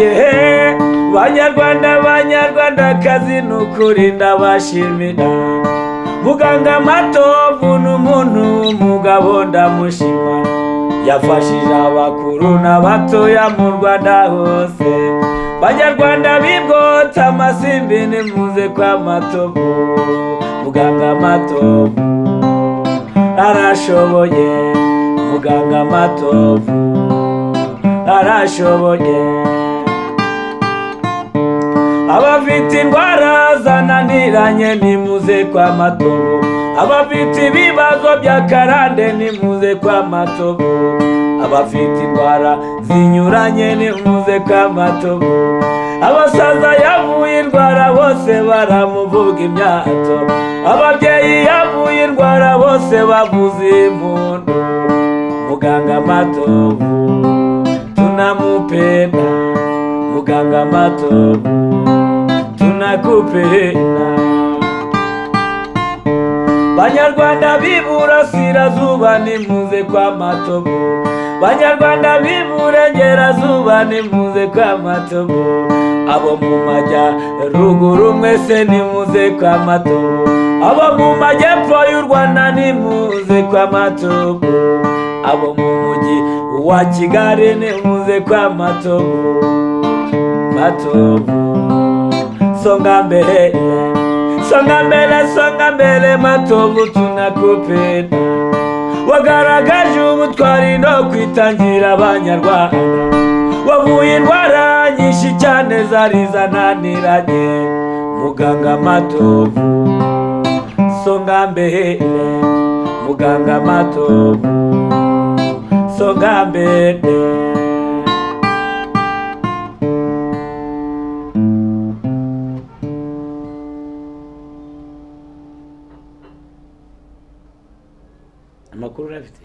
yehe banyarwanda banyarwandakazi nukuri ndabashimira muganga Matovu n'umuntu mugabo ndamushima yafashije abakuru n'abatoya mu Rwanda hose banyarwanda bibwota amasimbi nimuze kwa Matovu muganga Matovu arashoboye muganga Matovu arashoboye abafite indwara zananiranye nimuze kwa Matovu abafite ibibazo by'akarande nimuze kwa Matovu abafite indwara zinyuranye nimuze kwa Matovu abasaza yavuye indwara bose baramuvuga imyato ababyeyi yavuye indwara bose bavuza impundu muganga Matovu tunamupenda muganga Matovu tunakupenda banyarwanda b'iburasirazuba nimuze kwa Matovu banyarwanda b'iburengerazuba nimuze kwa Matovu abo mu majyaruguru mwese nimuze kwa Matovu abo mu majyepfo y'u Rwanda nimuze kwa Matovu abo mu mujyi wa Kigali nimuze kwa Matovu Matovu songa mbele songa mbele songa mbele Matovu tunakupenda wagaragaje ubutwari no kwitangira abanyarwanda wavuye indwara nyinshi cyane zari zananiranye muganga Matovu songa mbele muganga Matovu songa mbele amakuru urafite